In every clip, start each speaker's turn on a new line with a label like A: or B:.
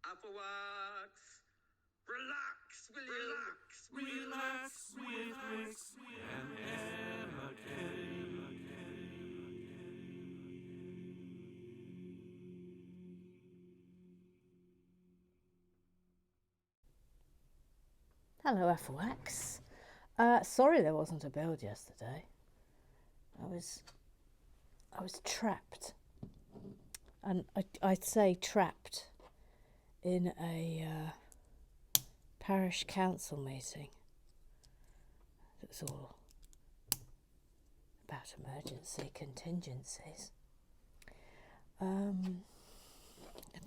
A: Appleworks. Relax, will you?
B: Relax with Rex and Emma Kelly.
C: Hello, Applewax. Sorry there wasn't a build yesterday. I was trapped, and I'd say trapped in a parish council meeting. It was all about emergency contingencies. And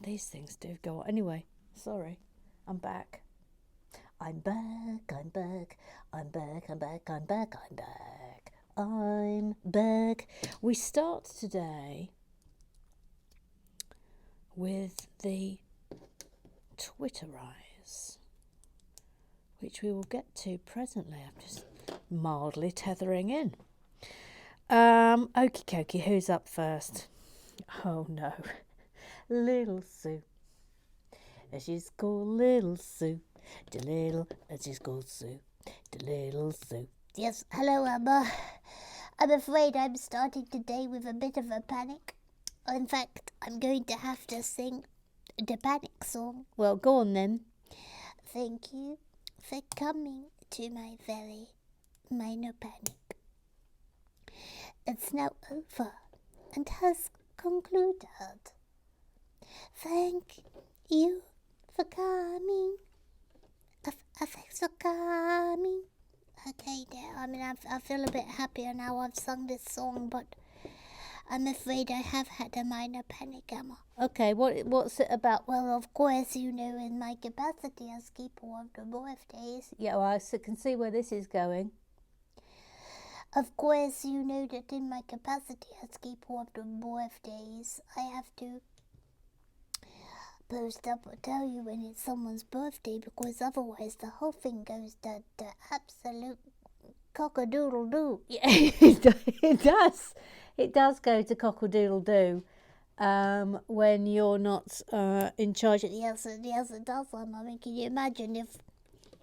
C: these things do go on. Anyway, sorry, I'm back. I'm back. We start today with the Twitterize, which we will get to presently. I'm just mildly tethering in. Okie dokie, who's up first? Oh no, Little Sue. She's called Little Sue. She's called Sue. Little Sue.
D: Yes, hello, Emma. I'm afraid I'm starting today with a bit of a panic. In fact, I'm going to have to sing the panic song.
C: Well, go on then.
D: Thank you for coming to my very minor panic. It's now over and has concluded. Thank you for coming. Thanks for coming. Okay, there. I mean, I feel a bit happier now I've sung this song, but I'm afraid I have had a minor panic, Emma.
C: Okay, what's it about?
D: Well, of course, you know, in my capacity as keeper of the birthdays.
C: Yeah, well, I can see where this is going.
D: Of course, you know that in my capacity as keeper of the birthdays, I have to post up or tell you when it's someone's birthday, because otherwise the whole thing goes to absolute cock-a-doodle-doo.
C: Yeah, it does. It does go to cock-a-doodle-doo when you're not in charge.
D: Yes, it does. I mean, can you imagine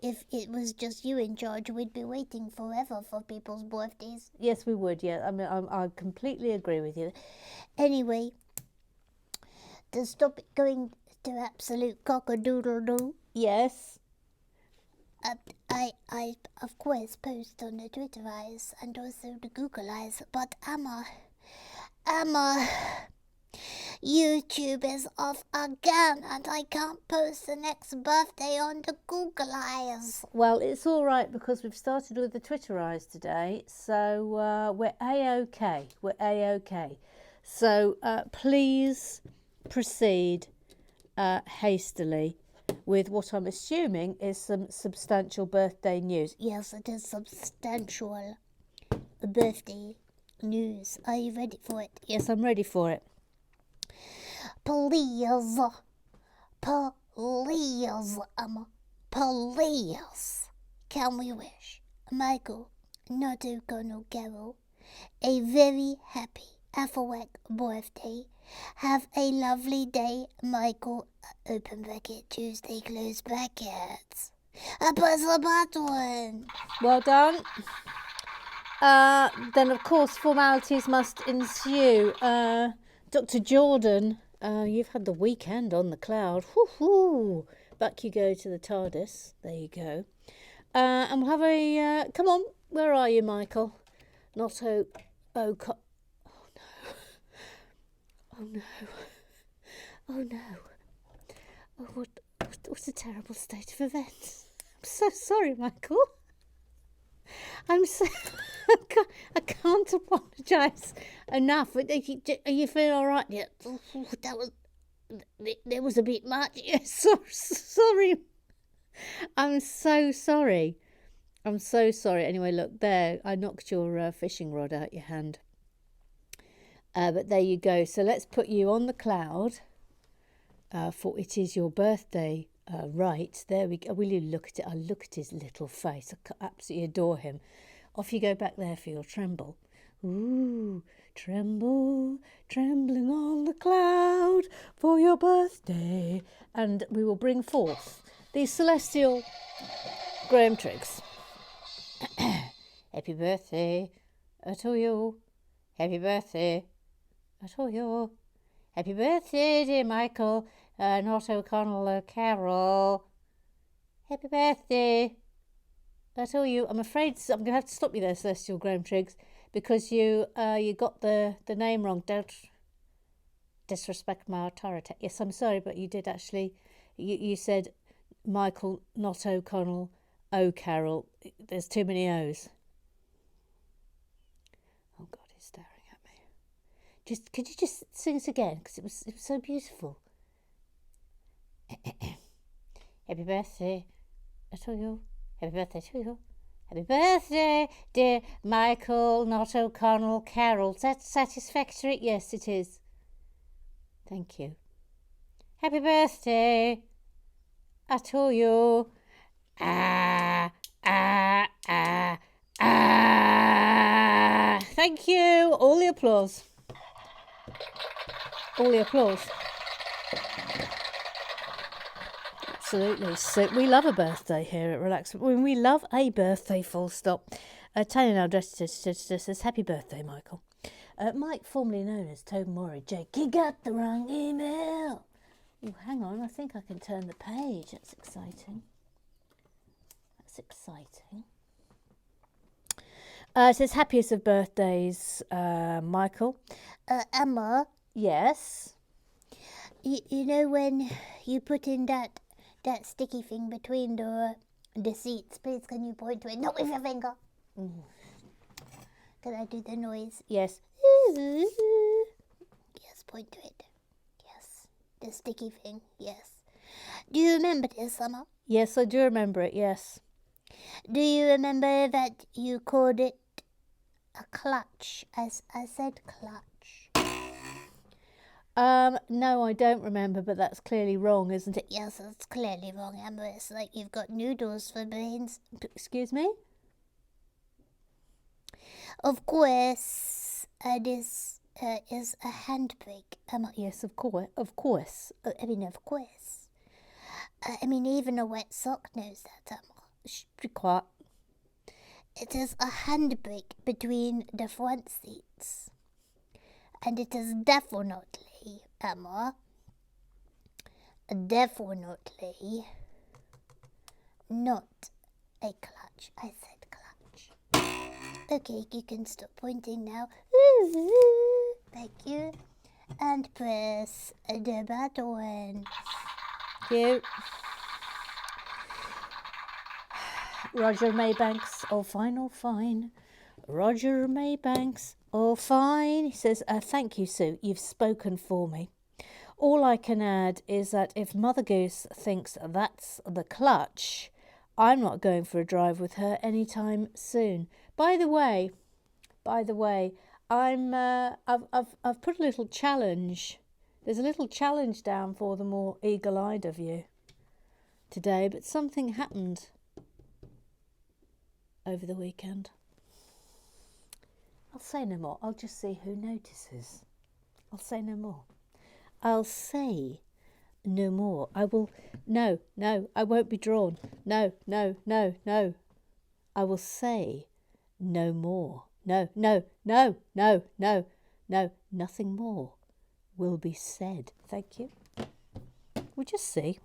D: if it was just you in charge? We'd be waiting forever for people's birthdays.
C: Yes, we would. Yeah, I mean, I completely agree with you.
D: Anyway, to stop it going to absolute cock-a-doodle-doo.
C: Yes.
D: I of course post on the Twitterize and also the Googleize, but Emma, YouTube is off again and I can't post the next birthday on the Googleize.
C: Well, it's all right because we've started with the Twitterize today, so we're A-OK. We're A-OK. So please proceed hastily with what I'm assuming is some substantial birthday news.
D: Yes, it is substantial birthday news. Are you ready for it?
C: Yes, I'm ready for it.
D: Please, can we wish Michael, not O'Connell Carroll, a very happy Affleck birthday? Have a lovely day, Michael. Open bracket, Tuesday, close brackets. Press the button.
C: Well done. Then, of course, formalities must ensue. Dr. Jordan, you've had the weekend on the cloud. Woo-hoo. Back you go to the TARDIS. There you go. And we'll have a... come on, where are you, Michael? Not Oh no. Oh no. Oh no. Oh, what a terrible state of events. I'm so sorry, Michael. I'm so... I can't apologise enough. Are you feeling all right yet?
D: That was a bit much.
C: Yes, sorry. I'm so sorry. Anyway, look, there. I knocked your fishing rod out your hand. But there you go. So let's put you on the cloud, for it is your birthday. Right, there we go. Will you look at it? I look at his little face. I absolutely adore him. Off you go back there for your tremble. Ooh, tremble, trembling on the cloud for your birthday. And we will bring forth these celestial Graham Triggs. Happy birthday to you. Happy birthday to you. Happy birthday, dear Michael. Not O'Connell, Carol. Happy birthday to you. I'm afraid I'm going to have to stop you there, Celestial Graham Triggs, because you got the name wrong. Don't disrespect my authority. Yes, I'm sorry, but you did actually. You said Michael, not O'Connell, O'Carroll. There's too many O's. Oh God, he's staring at me. Could you just sing it again? Because it was so beautiful. Happy birthday to you. Happy birthday to you. Happy birthday, dear Michael, not O'Connell, Carol. Is that satisfactory? Yes, it is. Thank you. Happy birthday to you. Thank you. All the applause. All the applause. Absolutely. So we love a birthday here at Relax. We love a birthday, full stop. Tanya now says, happy birthday, Michael. Mike, formerly known as Toby Mori. Jake, you got the wrong email. Oh, hang on. I think I can turn the page. That's exciting. It says, happiest of birthdays, Michael.
D: Emma,
C: Yes.
D: you know when you put in that sticky thing between the seats, please can you point to it? Not with your finger. Can I do the noise?
C: Yes.
D: Yes, point to it. Yes, the sticky thing. Yes. Do you remember this, Emma?
C: Yes, I do remember it, yes.
D: Do you remember that you called it a clutch? As I said clutch.
C: No, I don't remember, but that's clearly wrong, isn't it?
D: Yes, it's clearly wrong, Emma. It's like you've got noodles for brains.
C: Excuse me?
D: Of course, this is a handbrake, Emma.
C: Yes, of course. Of course.
D: I mean, of course. I mean, even a wet sock knows that, Emma.
C: Shh, be quiet.
D: It is a handbrake between the front seats. And it is definitely, Emma, definitely not a clutch. I said clutch. Okay, you can stop pointing now. Thank you. And press the button.
C: Thank you. Roger Maybanks, oh fine. Roger Maybanks, oh fine. He says, thank you, Sue, you've spoken for me. All I can add is that if Mother Goose thinks that's the clutch, I'm not going for a drive with her anytime soon. By the way, I've put a little challenge. There's a little challenge down for the more eagle-eyed of you today, but something happened over the weekend. I'll say no more. I'll just see who notices. I'll say no more. I'll say no more. I will. No, I won't be drawn. No. I will say no more. No. Nothing more will be said. Thank you. We'll just see.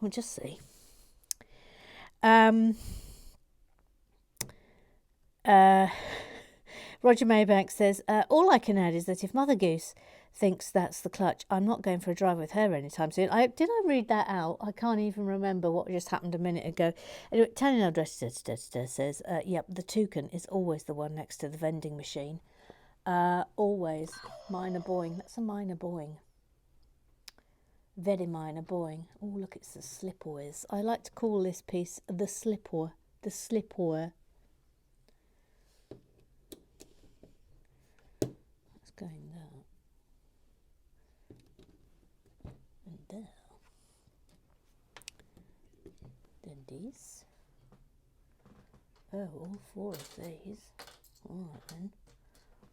C: Roger Maybank says, all I can add is that if Mother Goose thinks that's the clutch, I'm not going for a drive with her anytime soon. Did I read that out? I can't even remember what just happened a minute ago. Anyway, Tanya says, yep, the toucan is always the one next to the vending machine. Always. Minor boing. That's a minor boing. Very minor boing. Oh, look, it's the slipways. I like to call this piece the slipway. The slipway. It's going there. And there. Then these. Oh, all four of these. All right then.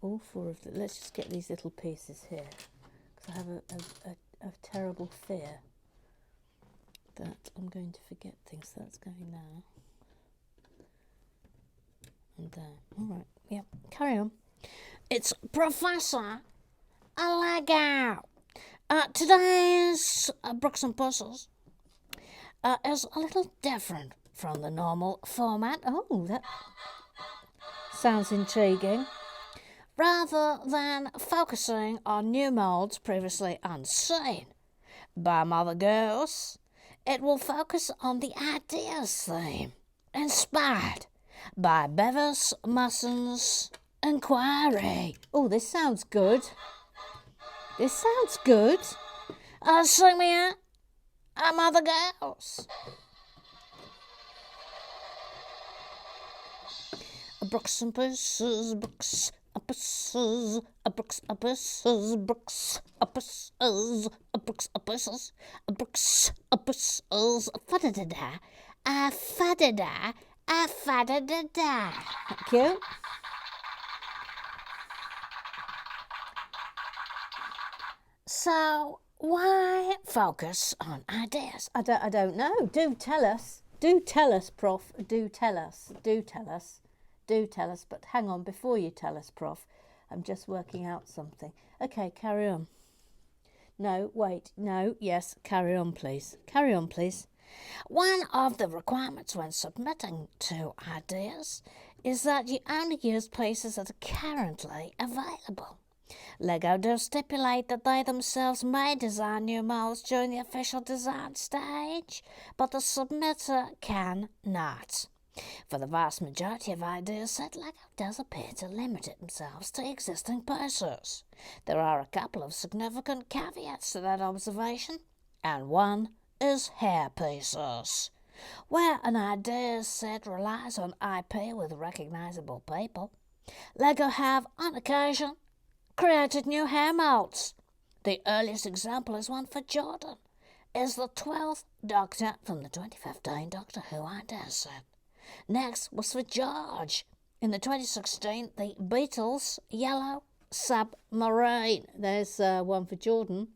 C: all four of them. Let's just get these little pieces here, because I have a terrible fear that I'm going to forget things. So that's going there and there. All right, yep, carry on. It's Professor Lego. Today's Brooks and Puzzles is a little different from the normal format. Oh, that sounds intriguing. Rather than focusing on new molds previously unseen by Mother Goose, it will focus on the ideas theme, inspired by Bevis Musson's inquiry. Oh, this sounds good. This sounds good. Sing me out, Mother Goose. Brooks and Puzzles, Brooks. Brooks, Brooks, Brooks, Brooks, fa-da-da-da, fa-da-da, fa-da-da-da. Thank you. So, why focus on ideas? I don't know. Do tell us. Do tell us, Prof. Do tell us. Do tell us. Do tell us, but hang on, before you tell us, Prof, I'm just working out something. Okay, carry on. No, wait, no, yes, carry on, please. Carry on, please. One of the requirements when submitting to ideas is that you only use pieces that are currently available. Lego do stipulate that they themselves may design new molds during the official design stage, but the submitter can not. For the vast majority of ideas set, Lego does appear to limit themselves to existing pieces. There are a couple of significant caveats to that observation, and one is hair pieces. Where an idea set relies on IP with recognisable people, Lego have, on occasion, created new hair molds. The earliest example is one for Jordan, is the 12th Doctor from the 2015 Doctor Who idea set. Next was for George. In the 2016, the Beatles Yellow Submarine. There's one for Jordan.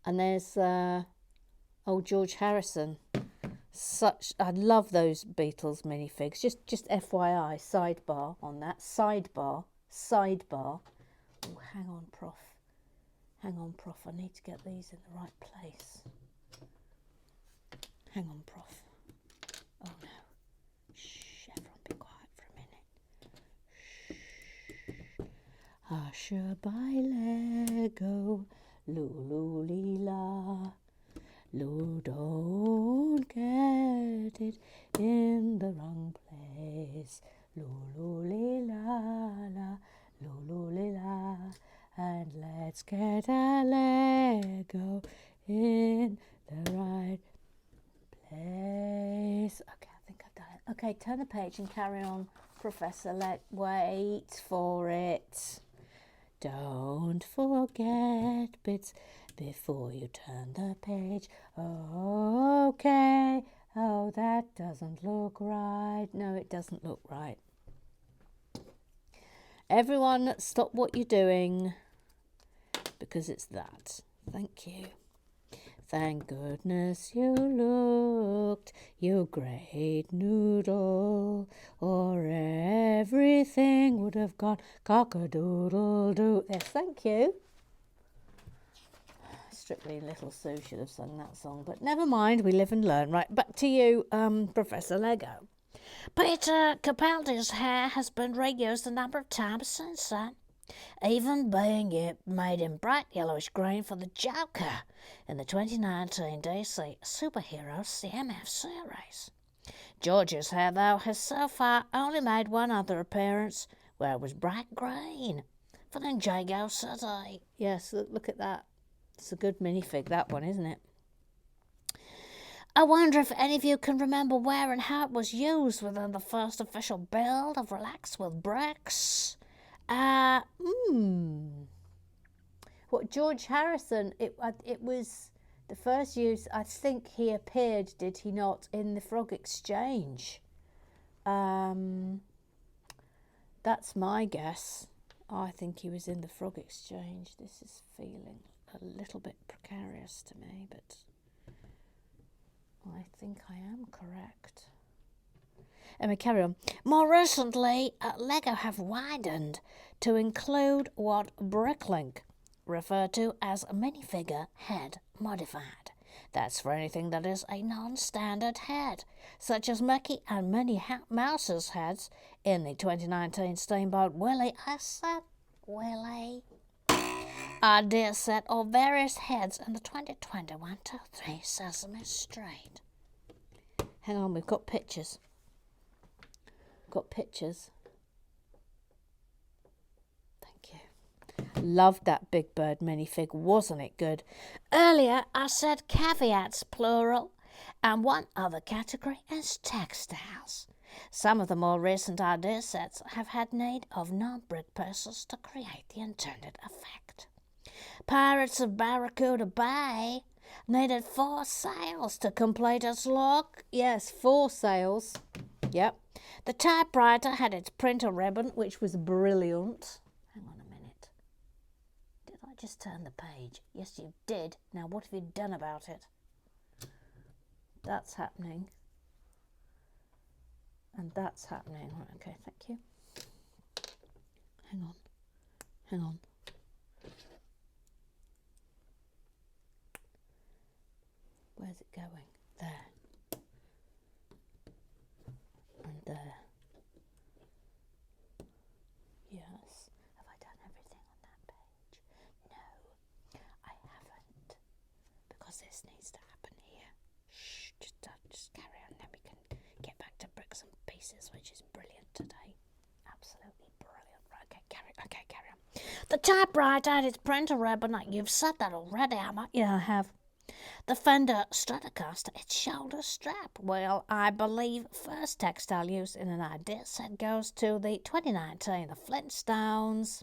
C: And there's old George Harrison. I love those Beatles minifigs. Just FYI, sidebar on that. Sidebar. Oh, hang on, Prof. Hang on, Prof. I need to get these in the right place. Hang on, Prof. Oh no. Shh, everyone be quiet for a minute. Shh. Usher by Lego, Lulu-lee-la. Lou, don't get it in the wrong place. Lulu-lee-la-la, Lulu-lee-la. And let's get a Lego in the right place. Okay, I think I've done it. Okay, turn the page and carry on, Professor. Wait for it. Don't forget bits before you turn the page. Okay. Oh, that doesn't look right. No, it doesn't look right. Everyone, stop what you're doing, because it's that. Thank you. Thank goodness you looked, you great noodle, or everything would have gone cock-a-doodle-doo. Yes, thank you. Strictly Little Sue should have sung that song, but never mind, we live and learn. Right, back to you, Professor Lego. Peter Capaldi's hair has been reused a number of times since then, even being made in bright yellowish green for the Joker in the 2019 DC Superhero CMF series. George's hair, though, has so far only made one other appearance, where it was bright green for the Jago City. Yes, look at that. It's a good minifig, that one, isn't it? I wonder if any of you can remember where and how it was used within the first official build of Relax with Bricks. What, George Harrison, it was the first use, I think he appeared, did he not, in the Frog Exchange. That's my guess. I think he was in the Frog Exchange. This is feeling a little bit precarious to me, but I think I am correct. And we carry on. More recently, Lego have widened to include what Bricklink referred to as a minifigure head modified. That's for anything that is a non-standard head, such as Mickey and Minnie Mouse's heads in the 2019 Steamboat Willie. I said Willie. Idea set or various heads in the 2021 2-3 Sesame Street. Hang on, we've got pictures. Got pictures. Thank you. Loved that Big Bird minifig, wasn't it good? Earlier I said caveats plural, and one other category is textiles. Some of the more recent idea sets have had need of non-brick pieces to create the intended effect. Pirates of Barracuda Bay needed 4 sails to complete its look. Yes, 4 sails. Yep. The typewriter had its printer ribbon, which was brilliant. Hang on a minute. Did I just turn the page? Yes, you did. Now, what have you done about it? That's happening. And that's happening. Right, okay, thank you. Hang on. Hang on. Where's it going? There. And there. Yes. Have I done everything on that page? No, I haven't. Because this needs to happen here. Shh, just carry on, then we can get back to bricks and pieces, which is brilliant today. Absolutely brilliant. Right, okay, carry on. The typewriter had its printer ribbon. You've said that already, haven't you? Yeah, I have. The Fender Stratocaster, its shoulder strap. Well, I believe first textile use in an idea set goes to the 2019 The Flintstones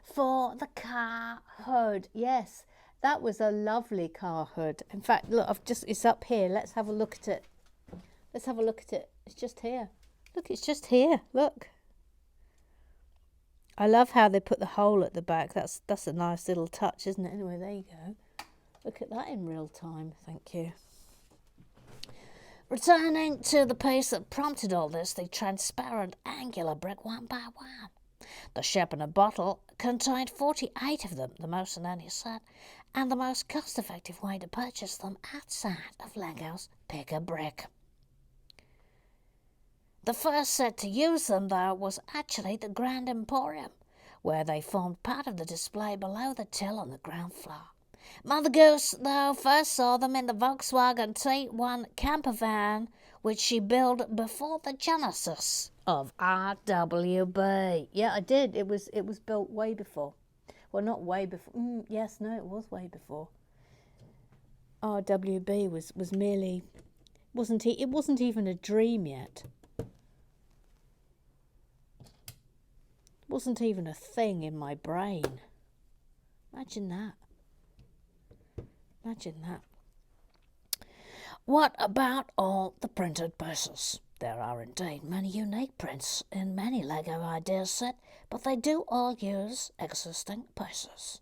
C: for the car hood. Yes, that was a lovely car hood. In fact, look, it's up here. Let's have a look at it. Let's have a look at it. It's just here. Look, it's just here. Look. I love how they put the hole at the back. That's a nice little touch, isn't it? Anyway, there you go. Look at that in real time, thank you. Returning to the piece that prompted all this, the transparent angular brick one by one. The ship in a bottle contained 48 of them, the most in any set, and the most cost-effective way to purchase them outside of Lego's Pick-a-Brick. The first set to use them, though, was actually the Grand Emporium, where they formed part of the display below the till on the ground floor. Mother Goose, though, first saw them in the Volkswagen T1 camper van, which she built before the genesis of RWB. Yeah, I did. It was built way before. Well, not way before. It was way before. RWB was merely it wasn't even a dream yet. It wasn't even a thing in my brain. Imagine that. Imagine that. What about all the printed pieces? There are indeed many unique prints in many Lego idea set, but they do all use existing pieces.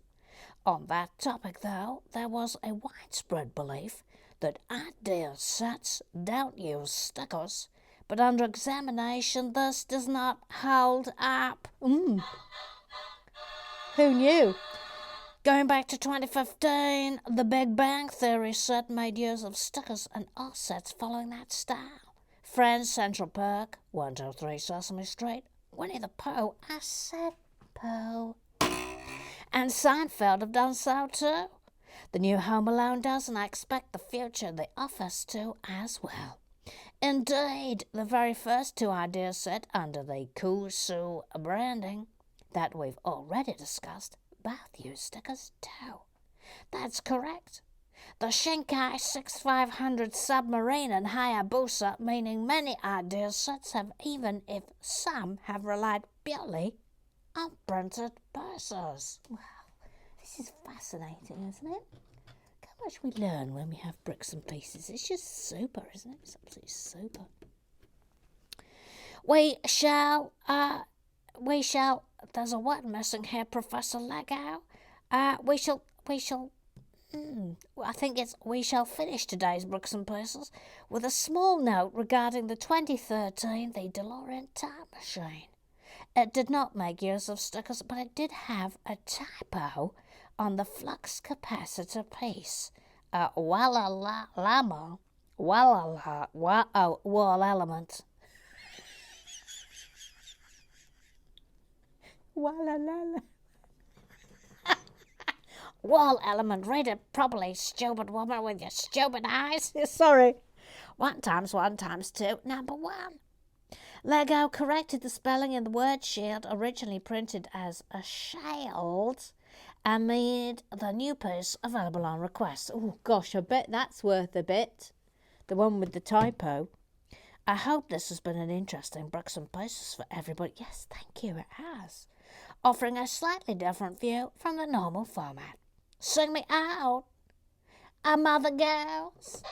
C: On that topic, though, there was a widespread belief that idea sets don't use stickers, but under examination this does not hold up. Who knew? Going back to 2015, the Big Bang Theory set made use of stickers and offsets following that style. Friends, Central Park, 123 Sesame Street, Winnie the Pooh, I said Pooh, and Seinfeld have done so too. The new Home Alone does, and I expect the future The Office to as well. Indeed, the very first 2 ideas set under the Kusu branding that we've already discussed both use stickers too. That's correct. The Shinkai 6500 submarine and Hayabusa, meaning many idea sets have, even if some have relied purely on printed pieces. Wow, this is fascinating, isn't it? How much we learn when we have bricks and pieces. It's just super, isn't it? It's absolutely super. We shall
D: we shall. There's a word missing here, Professor Lego. We shall. I think it's we shall finish today's Brooks and Pieces with a small note regarding the 2013 the DeLorean time machine. It did not make use of stickers, but it did have a typo on the flux capacitor piece. Wall element.
C: Wallalala.
D: Wall element, read it properly, stupid woman with your stupid eyes.
C: Sorry.
D: 1 times 1 times 2, number 1. Lego corrected the spelling in the word shield, originally printed as a shield, and made the new piece available on request.
C: Oh, gosh, I bet that's worth a bit. The one with the typo.
D: I hope this has been an interesting Brooks and Pieces for everybody. Yes, thank you, it has. Offering a slightly different view from the normal format. Sing me out, mother girls.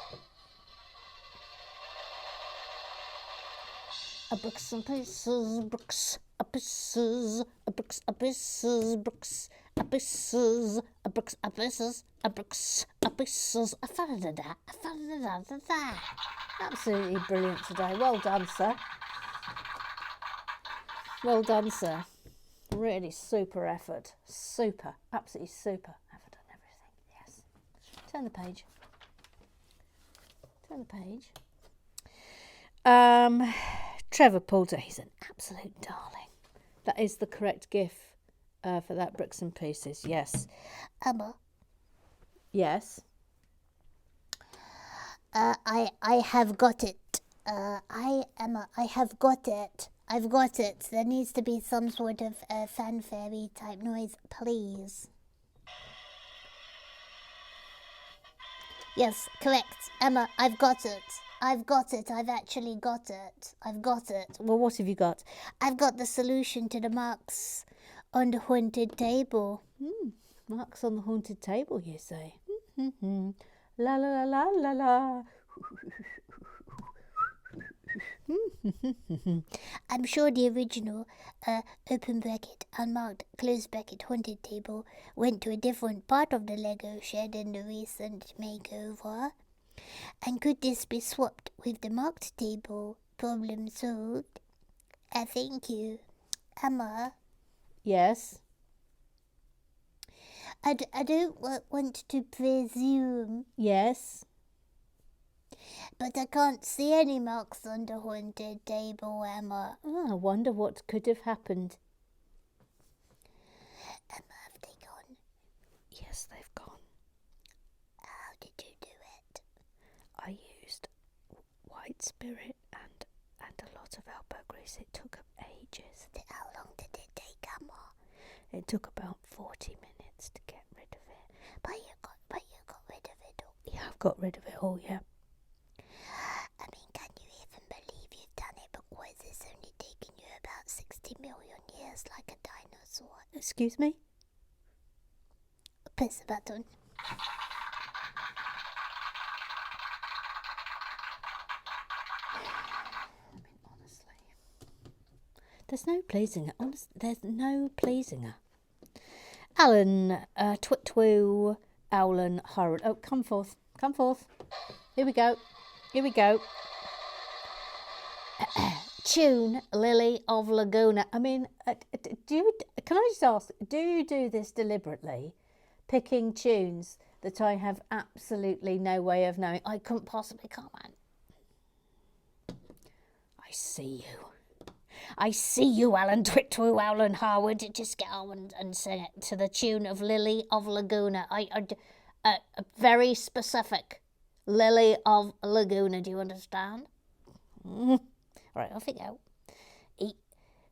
D: A Brooks and Pieces, Brooks, a Pieces, a Brooks, a Pieces, Brooks, a Pieces, a Brooks, a Pieces, a Brooks, a Pieces, a fa-da-da-da, a fa-da-da-da-da.
C: Absolutely brilliant today. Well done, sir. Well done, sir. Really super effort. Super. Absolutely super effort on everything. Yes. Turn the page. Turn the page. Trevor Poulter, he's an absolute darling. That is the correct GIF for that Bricks and Pieces. Yes.
D: Emma.
C: Yes.
D: I have got it. Emma, I have got it. I've got it. There needs to be some sort of fanfare type noise, please. Yes, correct. Emma, I've got it. I've got it. I've actually got it. I've got it.
C: Well, what have you got?
D: I've got the solution to the marks on the haunted table.
C: Marks on the haunted table, you say? La la la la la la.
D: I'm sure the original open bracket, unmarked, close bracket haunted table went to a different part of the Lego shed in the recent makeover. And could this be swapped with the marked table? Problem solved. Thank you. Emma?
C: Yes.
D: I don't want to presume.
C: Yes.
D: But I can't see any marks on the haunted table, Emma.
C: I wonder what could have happened.
D: Emma, have they gone?
C: Yes, they've gone.
D: How did you do it?
C: I used white spirit and a lot of elbow grease. It took ages.
D: How long did it take, Emma?
C: It took about 40 minutes to get rid of it.
D: But you got rid of it all.
C: Yeah, I've got rid of it all, yeah.
D: I mean, can you even believe you've done it? But why is this only taking you about 60 million years like a dinosaur?
C: Excuse me?
D: Press the button.
C: Honestly. There's no pleasing her. There's no pleasing her. Alan, Twitwoo, Owlan, Harold. Oh, come forth. Come forth. Here we go. Here we go.
D: Tune, Lily of Laguna.
C: I mean, can I just ask, do you do this deliberately? Picking tunes that I have absolutely no way of knowing?
D: I couldn't possibly comment.
C: I see you.
D: I see you, Alan Twitwoo, Owlan Harwood. Just get on and sing it to the tune of Lily of Laguna. Very specific. Lily of Laguna, do you understand? All right, off you go.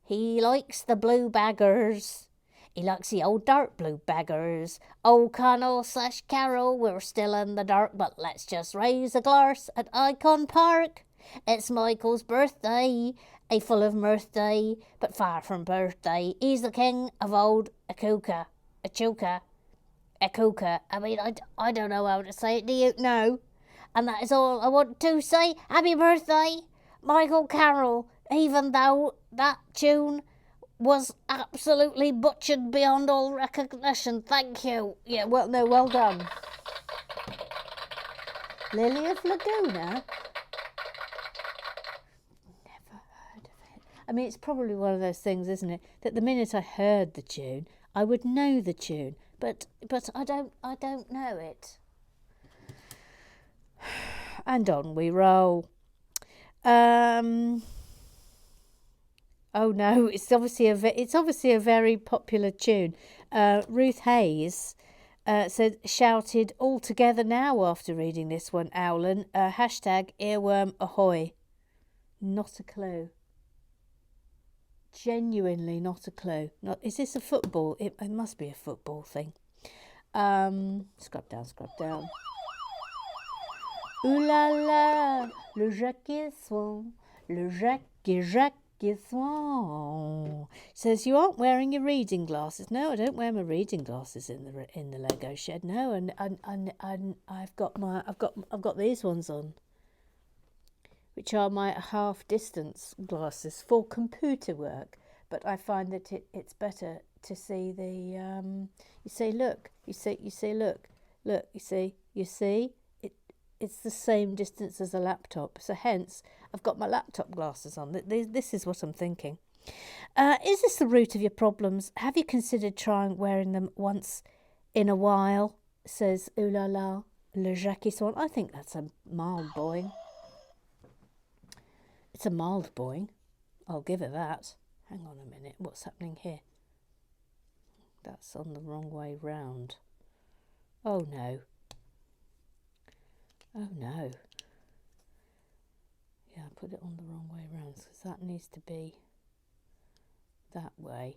D: He likes the blue baggers. He likes the old dark blue baggers. Oh, Connell/Carol, we're still in the dark, but let's just raise a glass at Icon Park. It's Michael's birthday, a full of mirth day, but far from birthday. He's the king of old Akuka. I mean, I don't know how to say it. Do you know? And that is all I want to say. Happy birthday, Michael Carroll. Even though that tune was absolutely butchered beyond all recognition. Thank you.
C: Yeah, well, no, well done. Lily of Laguna? Never heard of it. I mean, it's probably one of those things, isn't it, that the minute I heard the tune, I would know the tune, but I don't know it. And on we roll. Oh no, it's obviously a very popular tune. Ruth Hayes shouted all together now after reading this one. Owlen, hashtag earworm ahoy. Not a clue. Genuinely not a clue. Is this a football? It must be a football thing. Scrub down. Ooh la la, le Jacques Swan, le Jacques Swan. Says you aren't wearing your reading glasses. No, I don't wear my reading glasses in the Lego shed. No, and I've got these ones on, which are my half distance glasses for computer work. But I find that it's better to see the you see look. It's the same distance as a laptop, so hence I've got my laptop glasses on. This is what I'm thinking. Is this the root of your problems? Have you considered trying wearing them once in a while? Says ooh la la, le Jacques Swan. I think that's a mild boing. It's a mild boing. I'll give it that. Hang on a minute. What's happening here? That's on the wrong way round. Oh no. Oh no. Yeah, I put it on the wrong way round because that needs to be that way.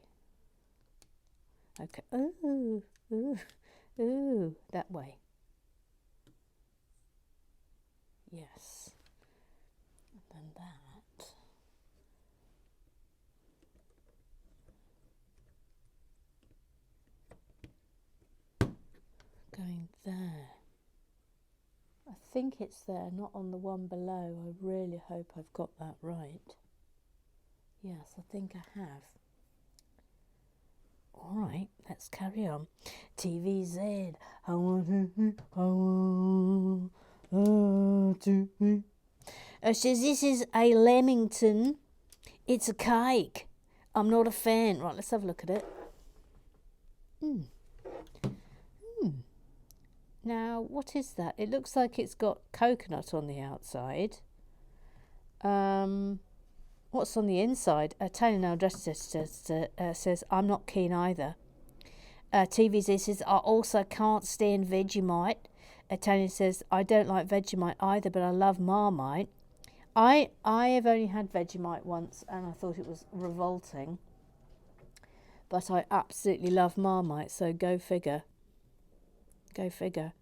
C: Okay. Ooh, that way. Yes. And then that. Going there. I think it's there, not on the one below. I really hope I've got that right. Yes, I think I have. All right, let's carry on. TVZ, I want to. Says this is a Lamington. It's a cake. I'm not a fan. Right, let's have a look at it. Now, what is that? It looks like it's got coconut on the outside. What's on the inside? Tony now says, I'm not keen either. TVZ says, I also can't stand Vegemite. Tony says, I don't like Vegemite either, but I love Marmite. I have only had Vegemite once and I thought it was revolting. But I absolutely love Marmite, so go figure. Go figure.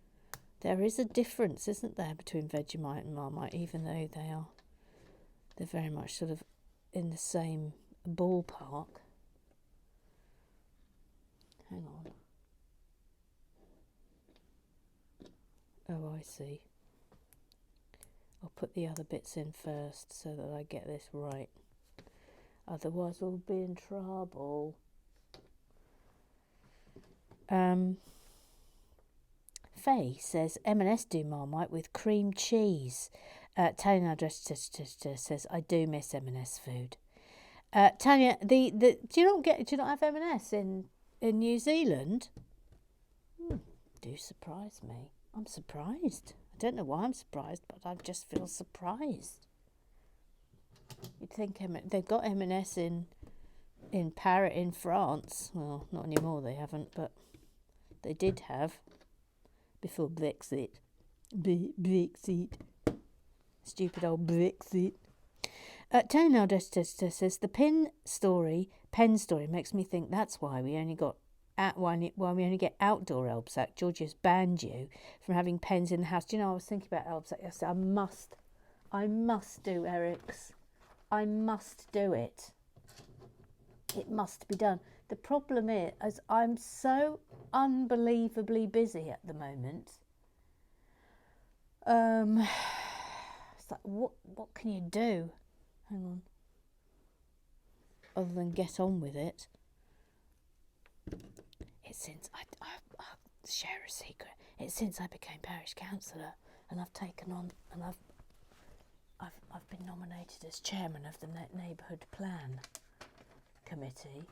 C: There is a difference, isn't there, between Vegemite and Marmite, even though they're very much sort of in the same ballpark. Hang on. Oh, I see. I'll put the other bits in first so that I get this right. Otherwise we'll be in trouble. Faye says M&S do Marmite with cream cheese. Tanya says I do miss M&S food. Tanya, do you not have M&S in New Zealand? Do surprise me. I'm surprised. I don't know why I'm surprised, but I just feel surprised. You'd think they've got M&S in Paris, in France. Well, not anymore. They haven't, but they did have before Brexit. Brexit. Stupid old Brexit. Tony now says the pen story makes me think that's why we only get outdoor Elbsack. Georgia's banned you from having pens in the house. Do you know, I was thinking about Elbsack yesterday. I must do Eric's. I must do it. It must be done. The problem is I'm so unbelievably busy at the moment. It's like, what can you do? Hang on. other than get on with it. It's since I'll share a secret. It's since I became parish councillor, and I've taken on, and I've been nominated as chairman of the neighbourhood plan committee,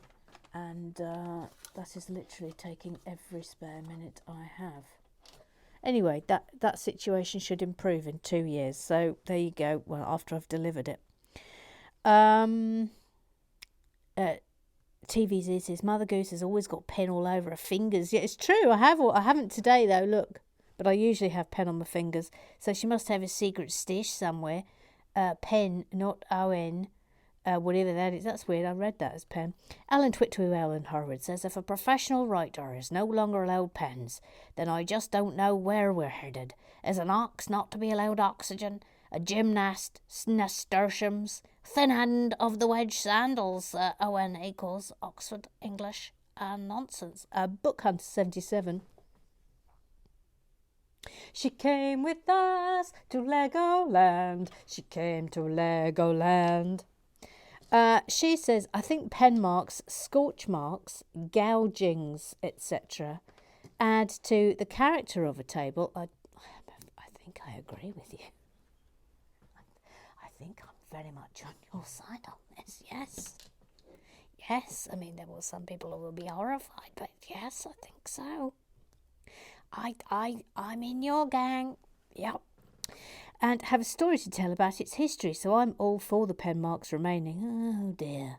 C: and that is literally taking every spare minute I have. Anyway, that situation should improve in 2 years. So there you go. Well, after I've delivered it. TVZ says Mother Goose has always got pen all over her fingers. Yeah, it's true. I haven't today though. Look, but I usually have pen on my fingers. So she must have a secret stash somewhere. Pen, not O-N. Whatever that is. That's weird. I read that as pen. Alan Twitwell in Harwood says, if a professional writer is no longer allowed pens, then I just don't know where we're headed. Is an ox not to be allowed oxygen? A gymnast, nasturtiums, thin end of the wedge sandals, O-N equals Oxford English, nonsense. Book Hunter 77. She came with us to Legoland. She came to Legoland. She says, I think pen marks, scorch marks, gougings, etc. add to the character of a table. I think I agree with you. I think I'm very much on your side on this, yes. Yes, I mean, there were some people who will be horrified, but yes, I think so. I'm in your gang. Yep. And have a story to tell about its history, so I'm all for the pen marks remaining. Oh dear.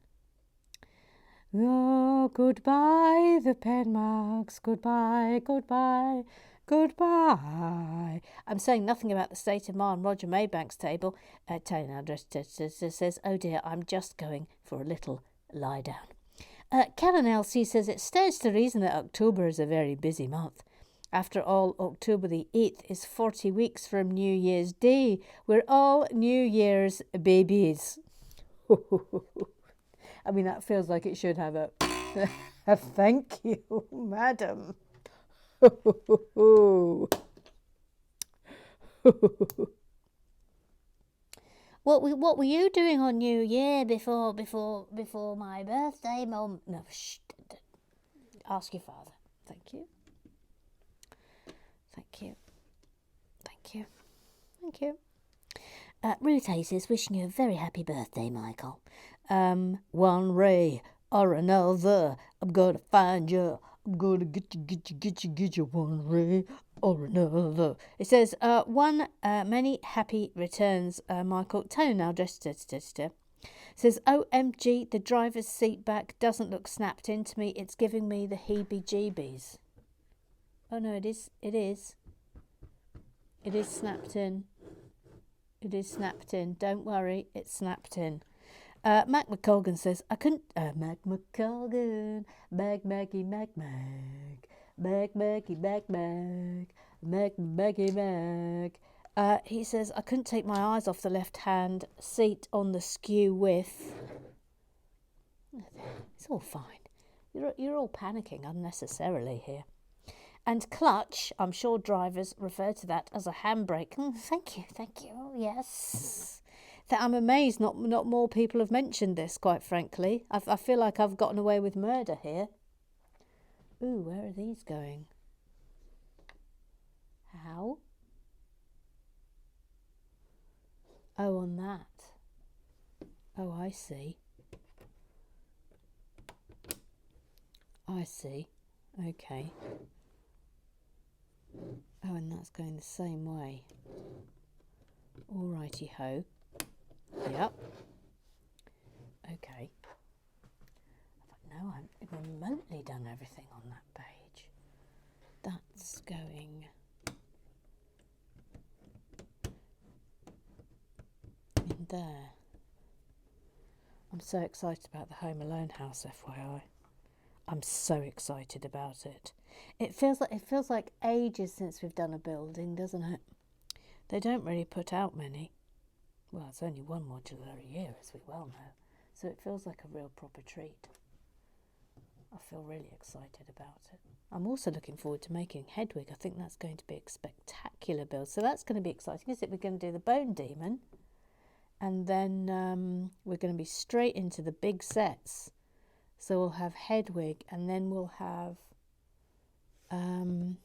C: Oh, goodbye, the pen marks. Goodbye, goodbye, goodbye. I'm saying nothing about the state of Ma and Roger Maybank's table. Tony Andres says, oh dear, I'm just going for a little lie down. Karen LC says, it stands to reason that October is a very busy month. After all, October the 8th is 40 weeks from New Year's Day. We're all New Year's babies. I mean, that feels like it should have a thank you, madam. What were you doing on New Year before my birthday, Mum? No, shh. Ask your father. Thank you. Thank you. Thank you. Thank you. Ruth says, wishing you a very happy birthday, Michael. One ray or another, I'm gonna find you. I'm gonna get you one ray or another. It says, many happy returns, Michael. Tony now just says, OMG, the driver's seat back doesn't look snapped into me. It's giving me the heebie-jeebies. Oh no, it is. It is snapped in. It is snapped in. Don't worry, it's snapped in. Mac McColgan says, I couldn't... Mac McColgan, Maggie, Mac. He says, I couldn't take my eyes off the left-hand seat on the skew width. It's all fine. You're all panicking unnecessarily here. And clutch, I'm sure drivers refer to that as a handbrake. Thank you, yes. I'm amazed not more people have mentioned this, quite frankly. I feel like I've gotten away with murder here. Ooh, where are these going? How? Oh, on that. Oh, I see. Okay. Oh, and that's going the same way. Alrighty ho. Yep. Okay. No, I haven't remotely done everything on that page. That's going in there. I'm so excited about the Home Alone house, FYI. I'm so excited about it. It feels like ages since we've done a building, doesn't it? They don't really put out many. Well, it's only one modular a year, as we well know. So it feels like a real proper treat. I feel really excited about it. I'm also looking forward to making Hedwig. I think that's going to be a spectacular build. So that's going to be exciting, isn't it? We're going to do the Bone Demon. and then we're going to be straight into the big sets. So we'll have Hedwig, and then we'll have Home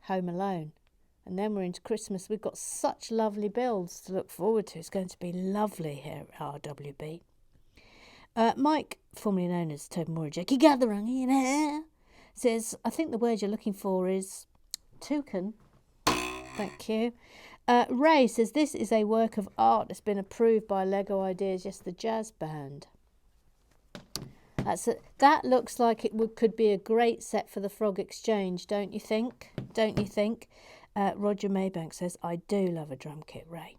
C: Alone. And then we're into Christmas. We've got such lovely builds to look forward to. It's going to be lovely here at RWB. Mike, formerly known as Toby Moore Jackie Gathering in here, says, I think the word you're looking for is toucan. Thank you. Ray says, this is a work of art that's been approved by Lego Ideas, yes, the jazz band. That looks like it could be a great set for the Frog Exchange, don't you think? Don't you think? Roger Maybank says, I do love a drum kit, Ray.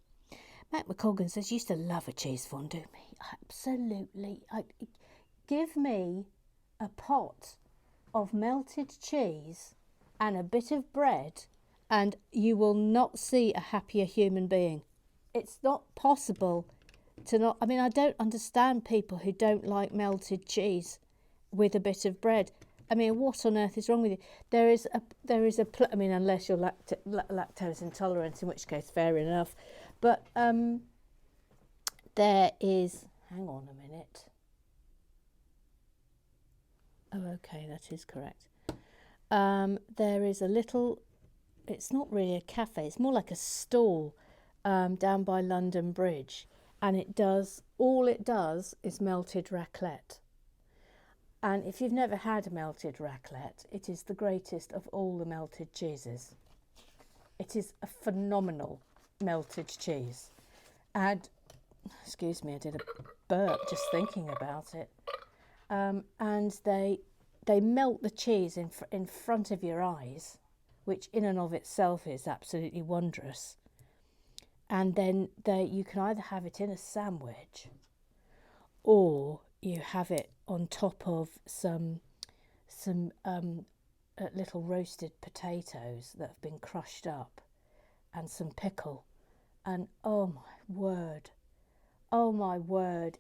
C: Matt McColgan says, used to love a cheese fondue. Me, absolutely. Give me a pot of melted cheese and a bit of bread, and you will not see a happier human being. It's not possible to not. I mean, I don't understand people who don't like melted cheese with a bit of bread. I mean, what on earth is wrong with you? There is a. I mean, unless you're lactose intolerant, in which case, fair enough. But there is. Hang on a minute. Oh, okay, that is correct. There is a little. It's not really a cafe. It's more like a stall down by London Bridge, and all it does is melted raclette. And if you've never had melted raclette, it is the greatest of all the melted cheeses. It is a phenomenal melted cheese. And, excuse me, I did a burp just thinking about it. And they melt the cheese in front of your eyes, which in and of itself is absolutely wondrous. And then you can either have it in a sandwich, or you have it on top of some little roasted potatoes that have been crushed up, and some pickle. And oh my word,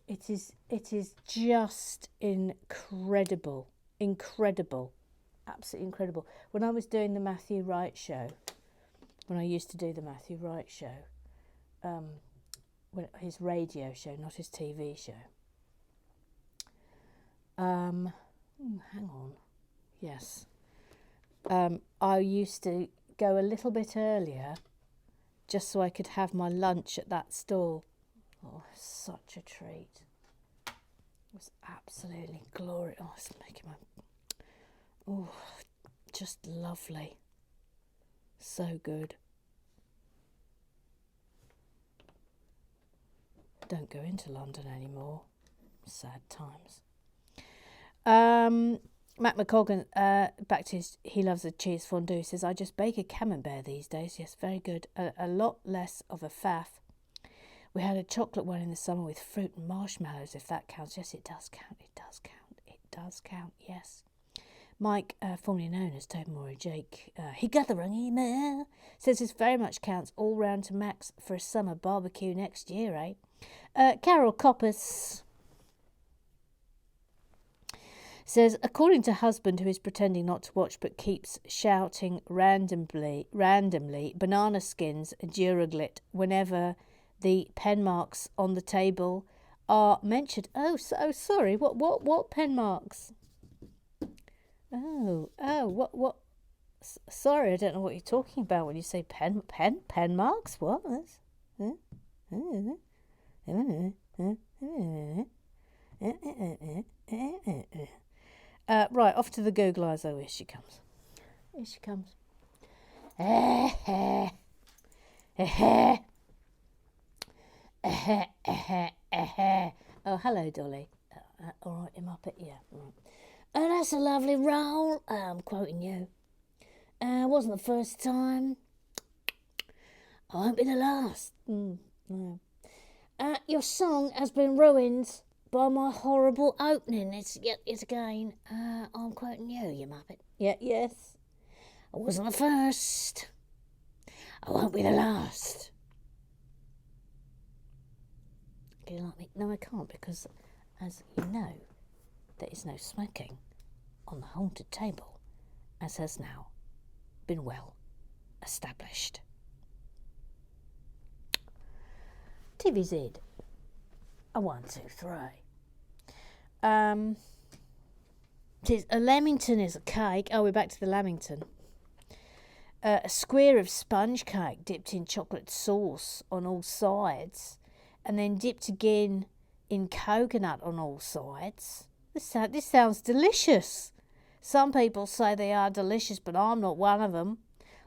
C: it is just incredible, absolutely incredible. When I was doing the Matthew Wright show, his radio show, not his TV show. Hang on. Yes. I used to go a little bit earlier just so I could have my lunch at that stall. Oh, such a treat. It was absolutely glorious. Oh, it's making my... Oh, just lovely. So good. Don't go into London anymore. Sad times. Matt McColgan, back to he loves a cheese fondue, says, I just bake a camembert these days. Yes, very good. A lot less of a faff. We had a chocolate one in the summer with fruit and marshmallows, if that counts. Yes, it does count. It does count, yes. Mike, formerly known as Toby Moore Jake, he got the wrong email, says this very much counts all round to max for a summer barbecue next year, eh? Carol Coppers says, according to husband who is pretending not to watch but keeps shouting randomly banana skins Duraglit whenever the pen marks on the table are mentioned. Oh, sorry. What pen marks? Oh, what? Sorry, I don't know what you're talking about when you say pen marks. What? Right, off to the Google eyes. Oh, here she comes. Oh, hello, Dolly. All right, I'm up at you. Right. Oh, that's a lovely roll. I'm quoting you. Wasn't the first time. I won't be the last. No. Your song has been ruined by my horrible opening. It's yet again. I'm quoting you, you muppet. Yeah, yes. I wasn't the first. I won't be the last. Can you like me? No, I can't, because, as you know, there is no smoking on the haunted table, as has now been well established. TVZ. A 1, 2, 3. Says a lamington is a cake. Oh, we're back to the lamington. A square of sponge cake dipped in chocolate sauce on all sides, and then dipped again in coconut on all sides. This sounds delicious. Some people say they are delicious, but I'm not one of them.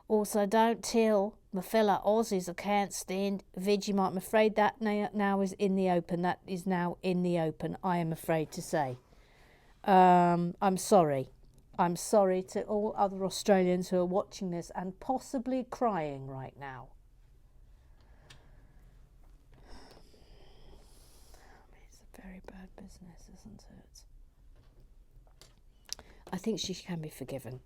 C: Also, don't tell my fellow Aussies I can't stand Vegemite. I'm afraid that now is in the open. That is now in the open, I am afraid to say. I'm sorry. I'm sorry to all other Australians who are watching this and possibly crying right now. It's a very bad business, isn't it? I think she can be forgiven.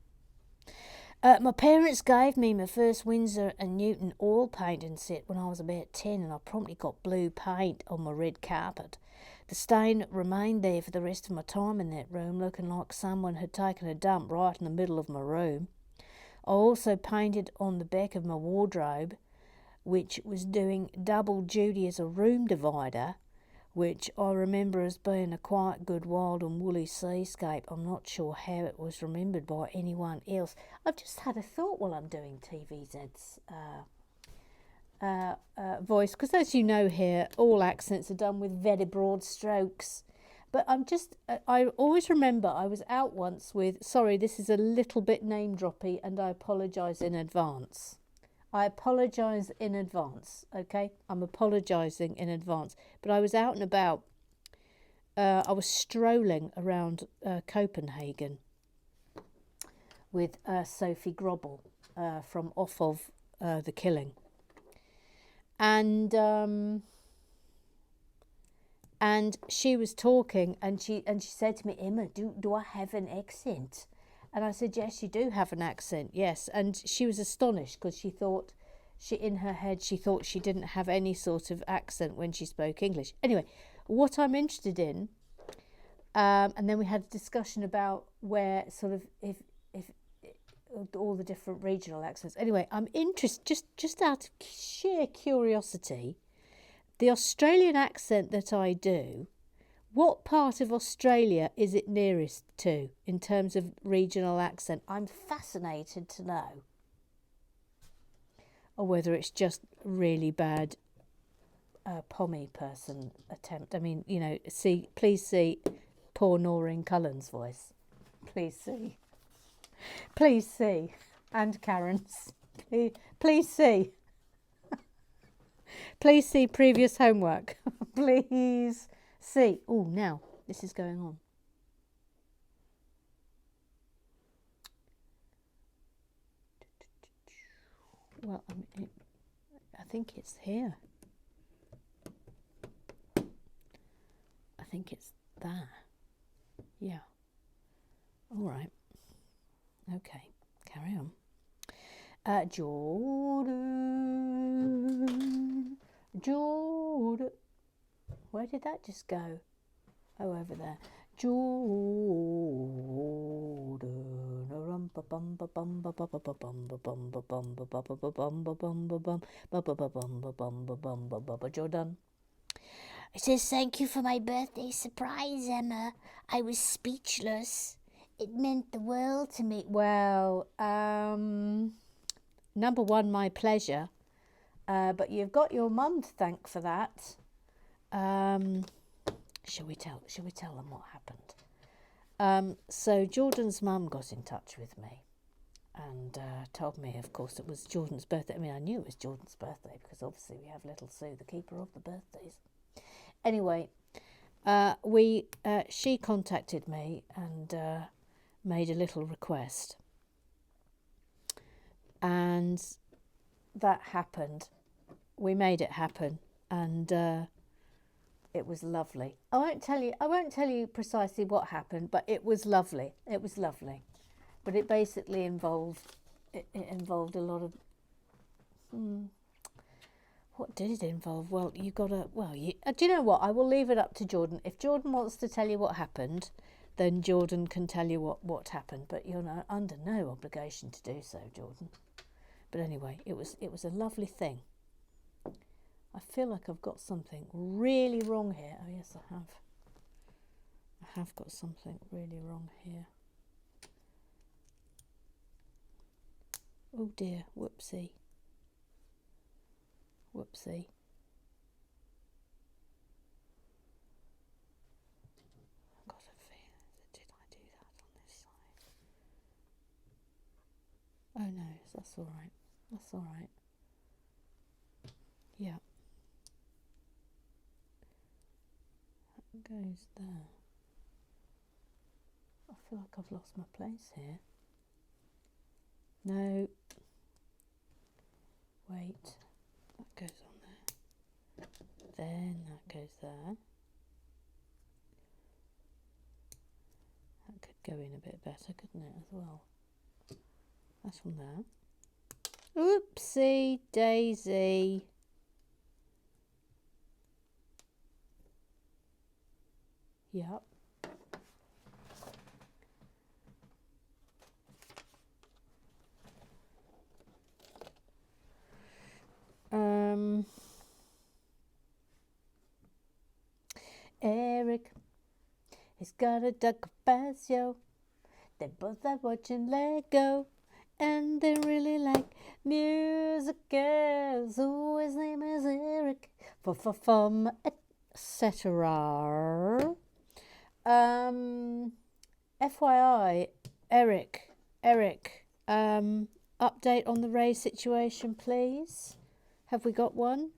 C: My parents gave me my first Winsor & Newton oil painting set when I was about 10, and I promptly got blue paint on my red carpet. The stain remained there for the rest of my time in that room, looking like someone had taken a dump right in the middle of my room. I also painted on the back of my wardrobe, which was doing double duty as a room divider, which I remember as being a quite good wild and woolly seascape. I'm not sure how it was remembered by anyone else. I've just had a thought while I'm doing TVZ's voice, because as you know here, all accents are done with very broad strokes. But I always remember I was out once with, sorry, this is a little bit name droppy and I apologise in advance. I apologise in advance, okay? I'm apologising in advance. But I was out and about. I was strolling around Copenhagen with Sophie Grobel from Off of The Killing. And she was talking, and she said to me, Emma, do I have an accent? And I said, yes, you do have an accent, yes. And she was astonished because in her head she thought she didn't have any sort of accent when she spoke English. Anyway, what I'm interested in, and then we had a discussion about where sort of if all the different regional accents. Anyway, I'm interested, just out of sheer curiosity, the Australian accent that I do, what part of Australia is it nearest to in terms of regional accent? I'm fascinated to know. Or whether it's just really bad Pommy person attempt. I mean, you know, please see poor Noreen Cullen's voice. Please see. Please see. And Karen's. Please see. Please see previous homework. Please see. Oh, now this is going on. Well, I think it's here. I think it's there. Yeah. All right. Okay. Carry on. Jordan. Where did that just go? Oh, over there. Jordan.
D: It says, thank you for my birthday surprise, Emma. I was speechless. It meant the world to me.
C: Well, number one, my pleasure. But you've got your mum to thank for that. Shall we tell them what happened? So Jordan's mum got in touch with me and told me, of course, it was Jordan's birthday. I mean, I knew it was Jordan's birthday because obviously we have little Sue, the keeper of the birthdays. Anyway, she contacted me and made a little request. And that happened. We made it happen, and it was lovely. I won't tell you precisely what happened, but it was lovely. It was lovely. But it basically involved a lot of what did it involve? Well, do you know what? I will leave it up to Jordan. If Jordan wants to tell you what happened, then Jordan can tell you what happened. But you're under no obligation to do so, Jordan. But anyway, it was a lovely thing. I feel like I've got something really wrong here. Oh yes, I have. I have got something really wrong here. Oh dear, whoopsie. Whoopsie. I've got a feeling, did I do that on this side? Oh no, that's all right. That's all right. Yeah. That goes there. I feel like I've lost my place here. No. Wait. That goes on there. Then that goes there. That could go in a bit better, couldn't it, as well? That's from there. Oopsie daisy. Yep. Eric, he's got a duck Fazio. They both are watching Lego, and they really like musicals. Oh, his name is Eric. From etc. FYI, Eric. Update on the Ray situation, please. Have we got one?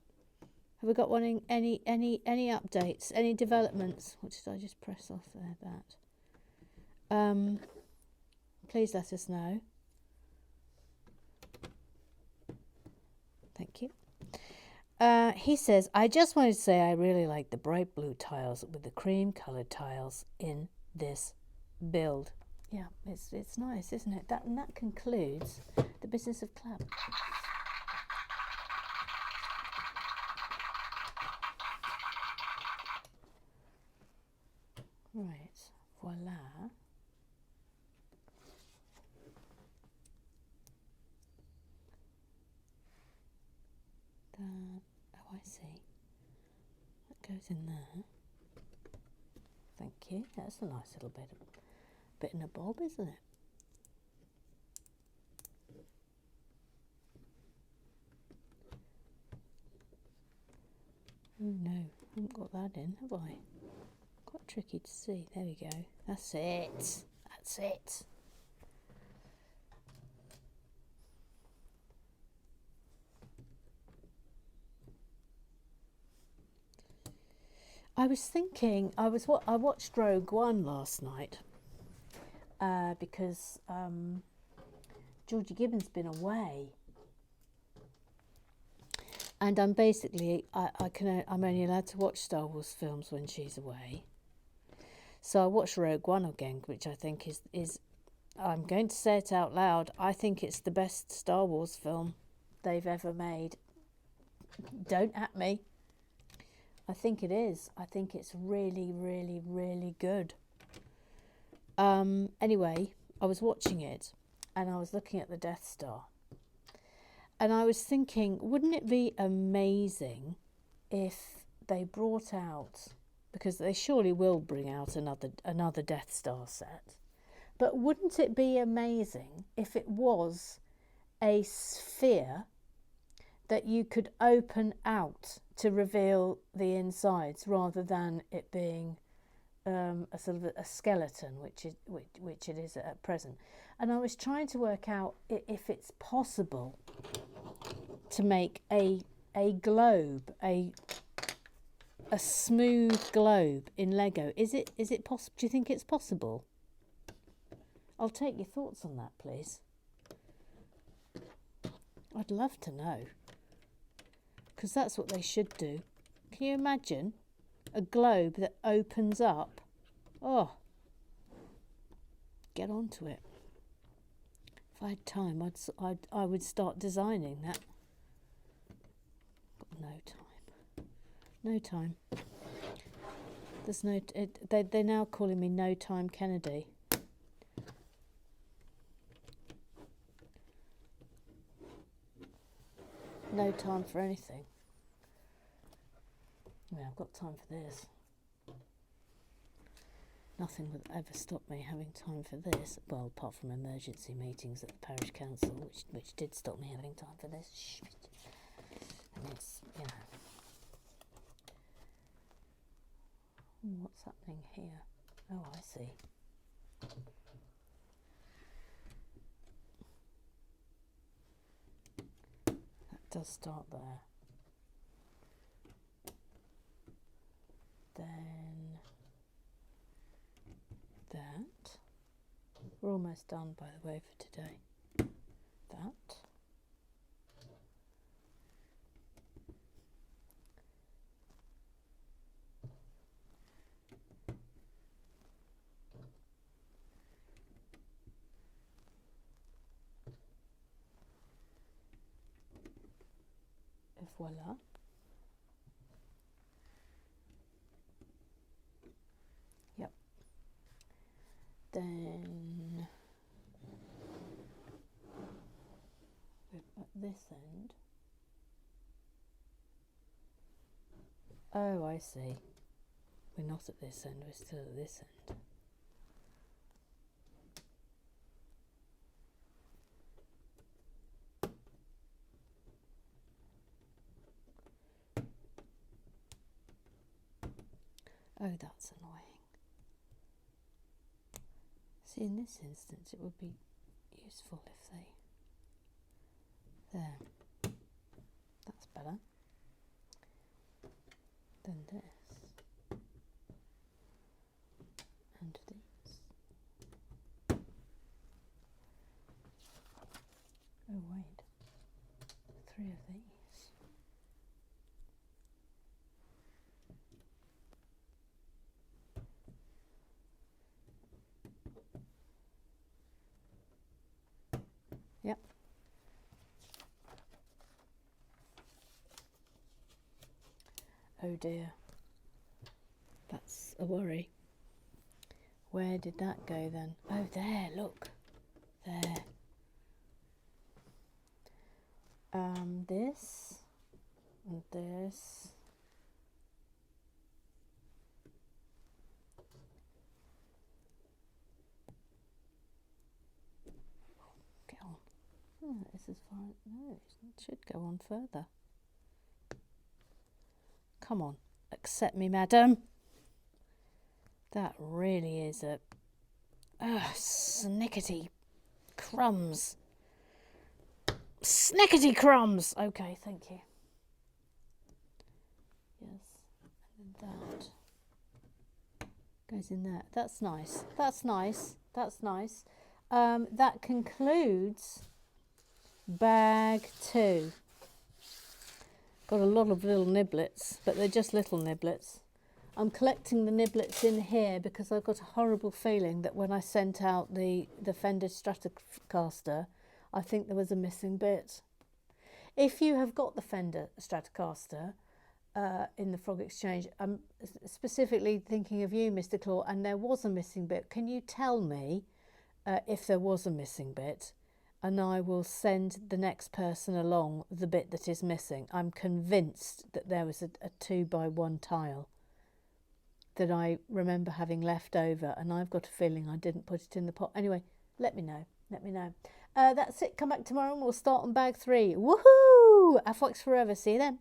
C: Have we got one in any updates, any developments? What did I just press off there? That. Please let us know. Thank you. He says, I just wanted to say I really like the bright blue tiles with the cream coloured tiles in this build. Yeah, it's nice, isn't it? And that concludes the business of clap. Right, voila. Oh, I see. That goes in there. Thank you. That's a nice little bit in a bob, isn't it? Oh no, I haven't got that in, have I? Quite tricky to see. There we go. That's it. That's it. I was thinking, I watched Rogue One last night because Georgie Gibbon's been away, and I'm basically I'm only allowed to watch Star Wars films when she's away. So I watched Rogue One again, which I think is I'm going to say it out loud. I think it's the best Star Wars film they've ever made. Don't at me. I think it is. I think it's really, really, really good. Anyway, I was watching it and I was looking at the Death Star. And I was thinking, wouldn't it be amazing if they brought out, because they surely will bring out another Death Star set, but wouldn't it be amazing if it was a sphere that you could open out to reveal the insides, rather than it being a sort of a skeleton, which it is at present. And I was trying to work out if it's possible to make a globe, a smooth globe in Lego. Is it possible? Do you think it's possible? I'll take your thoughts on that, please. I'd love to know, because that's what they should do. Can you imagine a globe that opens up? Oh, get onto it. If I had time, I would start designing that. Got no time. No time. There's no. They're now calling me No Time Kennedy. No time for anything. Yeah, I've got time for this. Nothing would ever stop me having time for this. Well, apart from emergency meetings at the parish council, which did stop me having time for this. Shh. And it's, you know. What's happening here? Oh, I see. That does start there. Then that. We're almost done, by the way, for today. That. Et voila. Yep. Then at this end. Oh, I see. We're not at this end, we're still at this end. Oh, that's annoying. See, in this instance, it would be useful if they... There. That's better. Then this. And these. Oh, wait. 3 of these. Yep. Oh dear. That's a worry. Where did that go then? Oh, there, look. There. This and this. Get on. Oh, it's as far as... No, it should go on further. Come on, accept me, madam. That really is a... snickety crumbs. Snickety crumbs! Okay, thank you. Yes, and then that goes in there. That's nice. That's nice. That's nice. That concludes bag 2. Got a lot of little niblets, but they're just little niblets. I'm collecting the niblets in here because I've got a horrible feeling that when I sent out the Fender Stratocaster, I think there was a missing bit. If you have got the Fender Stratocaster in the Frog Exchange, I'm specifically thinking of you, Mr. Claw, and there was a missing bit. Can you tell me if there was a missing bit? And I will send the next person along the bit that is missing. I'm convinced that there was a 2x1 tile that I remember having left over, and I've got a feeling I didn't put it in the pot. Anyway, let me know. Let me know. That's it. Come back tomorrow and we'll start on bag 3. Woohoo! Fox forever. See you then.